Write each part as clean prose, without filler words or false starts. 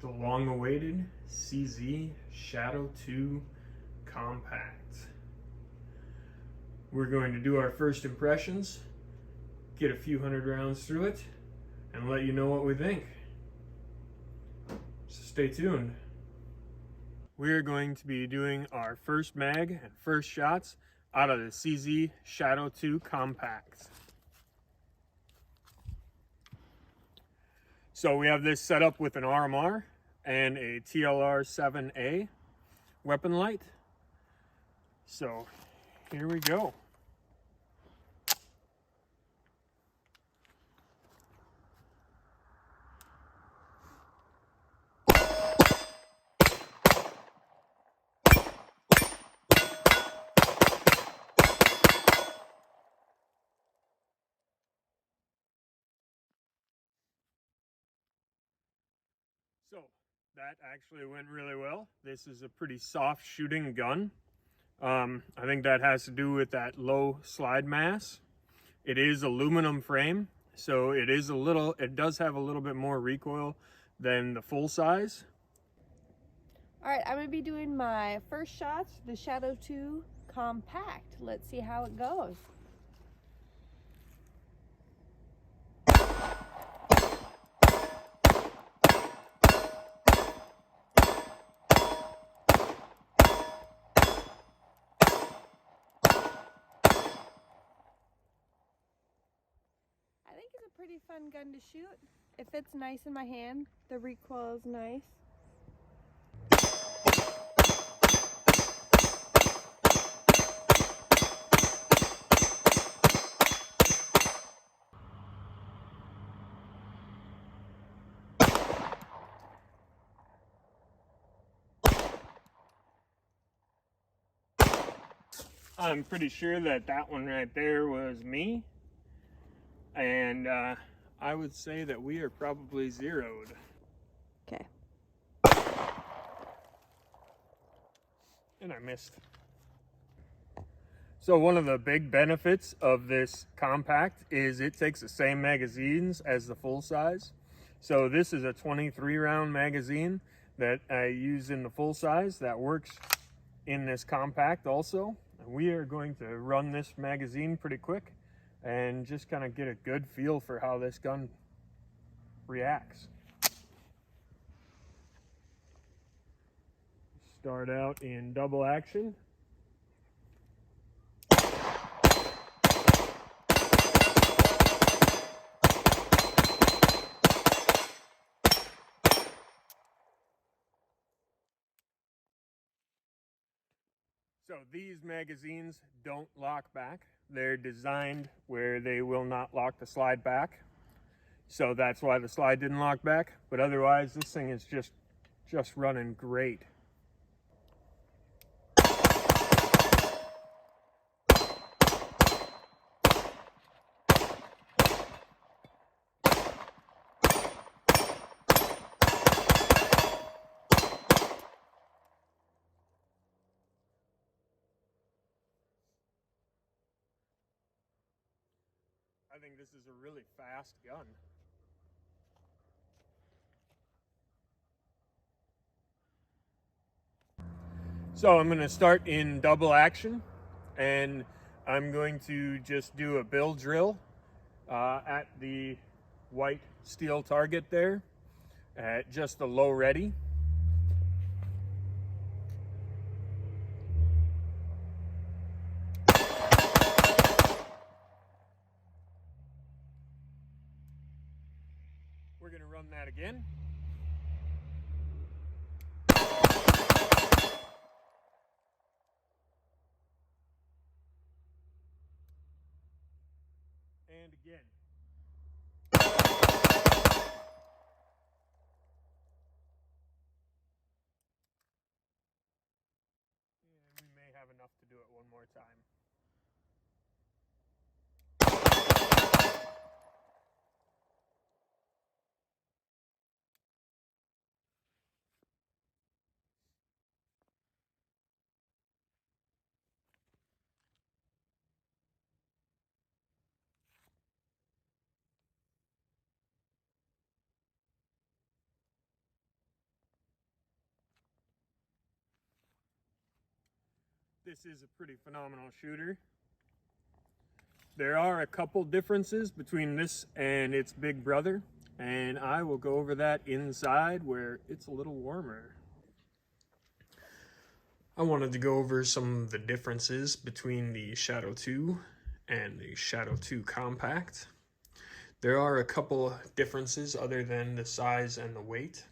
the long-awaited CZ Shadow 2 Compact. We're going to do our first impressions, get a few hundred rounds through it, and let you know what we think. So stay tuned. We're going to be doing our first mag and first shots out of the CZ Shadow 2 Compact. So we have this set up with an RMR and a TLR-7A weapon light. So here we go. So that actually went really well. This is a pretty soft shooting gun. I think that has to do with that low slide mass. It is aluminum frame, so it does have a little bit more recoil than the full size. All right, I'm gonna be doing my first shots, the Shadow 2 Compact. Let's see how it goes. I think it's a pretty fun gun to shoot. It fits nice in my hand. The recoil is nice. I'm pretty sure that that one right there was me. And I would say that we are probably zeroed. Okay. And I missed. So one of the big benefits of this compact is it takes the same magazines as the full size. So this is a 23 round magazine that I use in the full size that works in this compact also. We are going to run this magazine pretty quick and just kind of get a good feel for how this gun reacts. Start out in double action. So these magazines don't lock back. They're designed where they will not lock the slide back. So that's why the slide didn't lock back. But otherwise, this thing is just running great. I think this is a really fast gun. So I'm going to start in double action, and I'm going to just do a bill drill at the white steel target there at just a low ready. We're going to run that again. And again. And we may have enough to do it one more time. this is a pretty phenomenal shooter. There are a couple differences between this and its big brother, and I will go over that inside where it's a little warmer. I wanted to go over some of the differences between the Shadow 2 and the Shadow 2 Compact. There are a couple differences other than the size and the weight.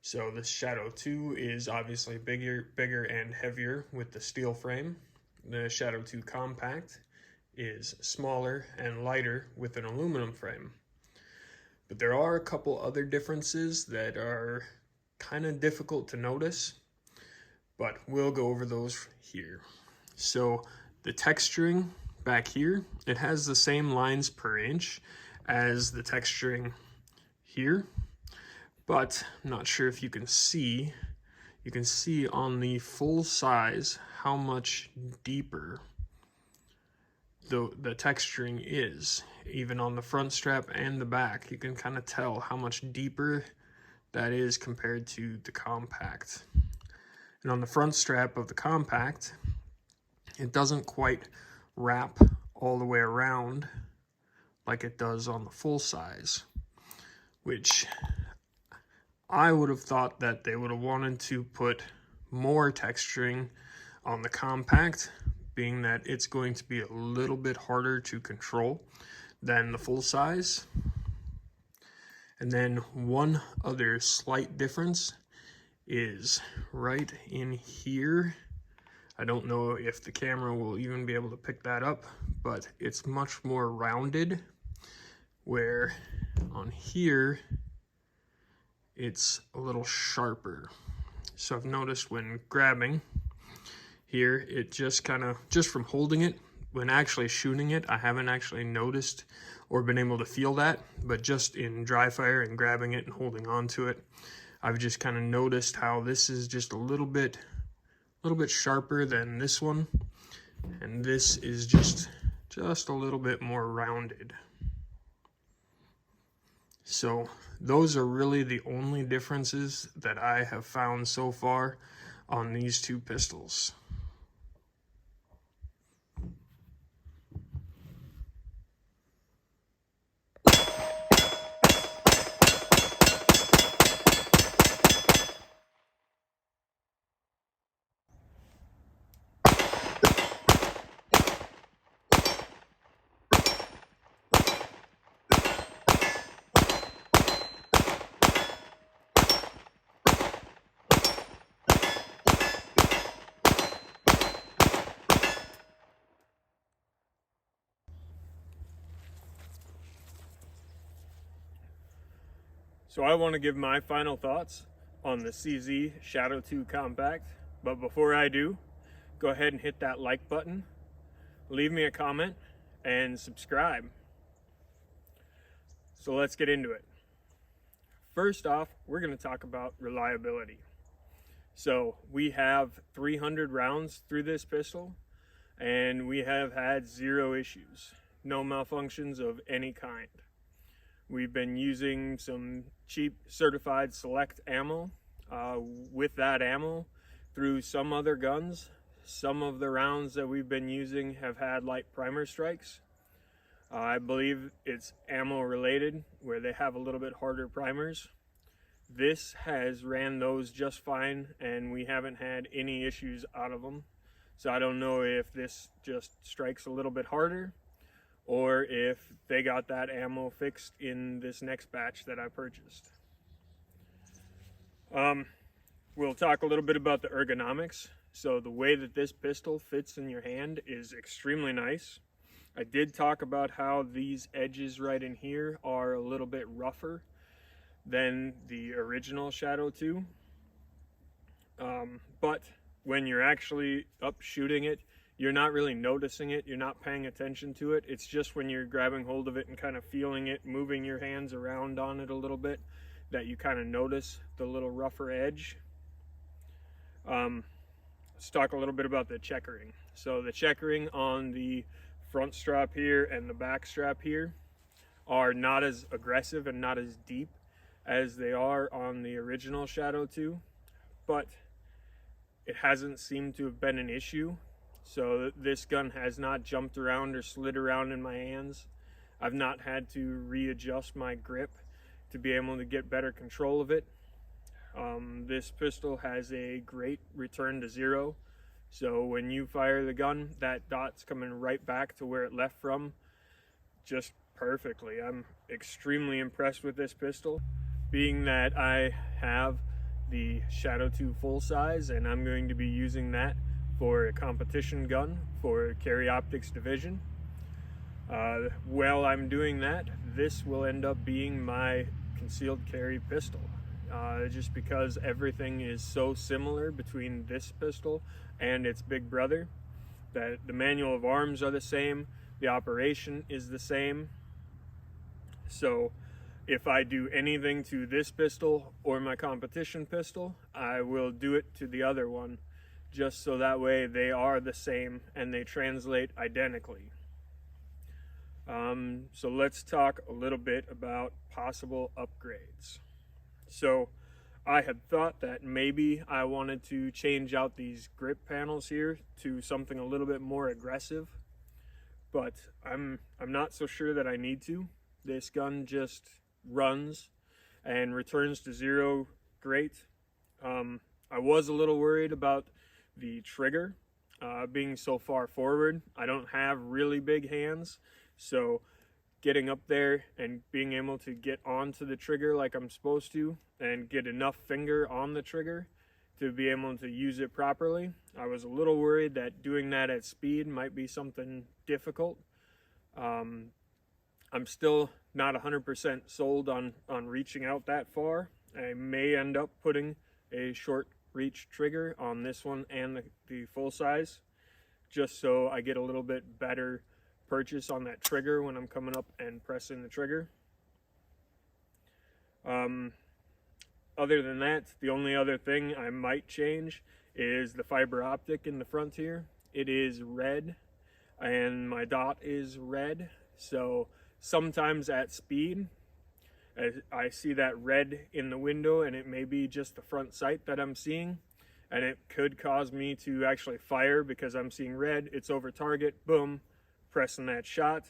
So the Shadow 2 is obviously bigger and heavier with the steel frame. The Shadow 2 Compact is smaller and lighter with an aluminum frame. But there are a couple other differences that are kind of difficult to notice, but we'll go over those here. So the texturing back here, it has the same lines per inch as the texturing here. But I'm not sure if you can see on the full size how much deeper the texturing is. Even on the front strap and the back, you can kind of tell how much deeper that is compared to the Compact. And on the front strap of the Compact, it doesn't quite wrap all the way around like it does on the full size, which I would have thought that they would have wanted to put more texturing on the Compact, being that it's going to be a little bit harder to control than the full size. And then one other slight difference is right in here. I don't know if the camera will even be able to pick that up, but it's much more rounded, where on here it's a little sharper. So I've noticed when grabbing here, it just from holding it, when actually shooting it, I haven't actually noticed or been able to feel that, but just in dry fire and grabbing it and holding on to it, I've just kind of noticed how this is just a little bit sharper than this one, and this is just a little bit more rounded. So those are really the only differences that I have found so far on these two pistols. So I want to give my final thoughts on the CZ Shadow 2 Compact, but before I do, go ahead and hit that like button, leave me a comment, and subscribe. So let's get into it. First off, we're going to talk about reliability. So we have 300 rounds through this pistol, and we have had 0 issues, no malfunctions of any kind. We've been using some cheap certified select ammo. With that ammo, through some other guns, some of the rounds that we've been using have had light primer strikes. I believe it's ammo related, where they have a little bit harder primers. This has ran those just fine, and we haven't had any issues out of them. So I don't know if this just strikes a little bit harder, or if they got that ammo fixed in this next batch that I purchased. We'll talk a little bit about the ergonomics. So the way that this pistol fits in your hand is extremely nice. I did talk about how these edges right in here are a little bit rougher than the original Shadow 2. But when you're actually up shooting it, you're not really noticing it, you're not paying attention to it. It's just when you're grabbing hold of it and kind of feeling it, moving your hands around on it a little bit, that you kind of notice the little rougher edge. Let's talk a little bit about the checkering. So the checkering on the front strap here and the back strap here are not as aggressive and not as deep as they are on the original Shadow 2, but it hasn't seemed to have been an issue. So this gun has not jumped around or slid around in my hands. I've not had to readjust my grip to be able to get better control of it. This pistol has a great return to zero. So when you fire the gun, that dot's coming right back to where it left from, just perfectly. I'm extremely impressed with this pistol, being that I have the Shadow 2 full size, and I'm going to be using that for a competition gun for Carry Optics Division. While I'm doing that, this will end up being my concealed carry pistol, just because everything is so similar between this pistol and its big brother, that the manual of arms are the same, the operation is the same. So if I do anything to this pistol or my competition pistol, I will do it to the other one, just so that way they are the same and they translate identically. So let's talk a little bit about possible upgrades. So I had thought that maybe I wanted to change out these grip panels here to something a little bit more aggressive, but I'm not so sure that I need to. This gun just runs and returns to zero great. I was a little worried about the trigger being so far forward. I don't have really big hands, so getting up there and being able to get onto the trigger like I'm supposed to and get enough finger on the trigger to be able to use it properly, I was a little worried that doing that at speed might be something difficult. I'm still not 100% sold on reaching out that far. I may end up putting a short reach trigger on this one and the full size, just so I get a little bit better purchase on that trigger when I'm coming up and pressing the trigger. Other than that, the only other thing I might change is the fiber optic in the front here. It is red and my dot is red, so sometimes at speed I see that red in the window, and it may be just the front sight that I'm seeing, and it could cause me to actually fire because I'm seeing red. It's over target, boom, pressing that shot.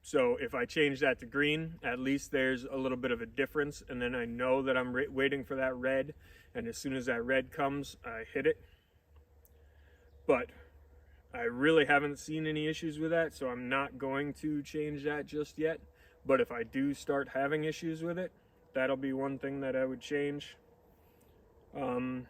So if I change that to green, at least there's a little bit of a difference, and then I know that I'm waiting for that red, and as soon as that red comes, I hit it. But I really haven't seen any issues with that, so I'm not going to change that just yet. But if I do start having issues with it, that'll be one thing that I would change. Other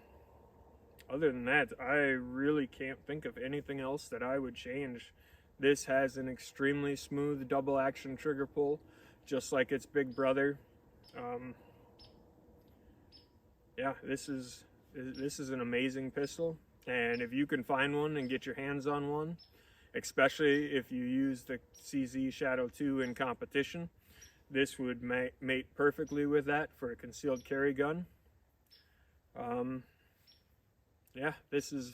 than that, I really can't think of anything else that I would change. This has an extremely smooth double action trigger pull, just like its big brother. Yeah, this is an amazing pistol. And if you can find one and get your hands on one, especially if you use the CZ Shadow 2 in competition, this would mate perfectly with that for a concealed carry gun. Yeah, this is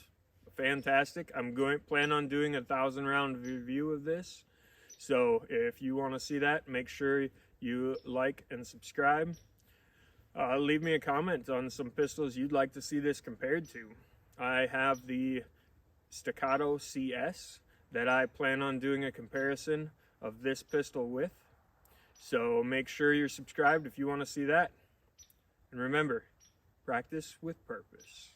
fantastic. I'm plan on doing a 1,000 round review of this. So if you want to see that, make sure you like and subscribe. Leave me a comment on some pistols you'd like to see this compared to. I have the Staccato CS that I plan on doing a comparison of this pistol with. So make sure you're subscribed if you want to see that. And remember, practice with purpose.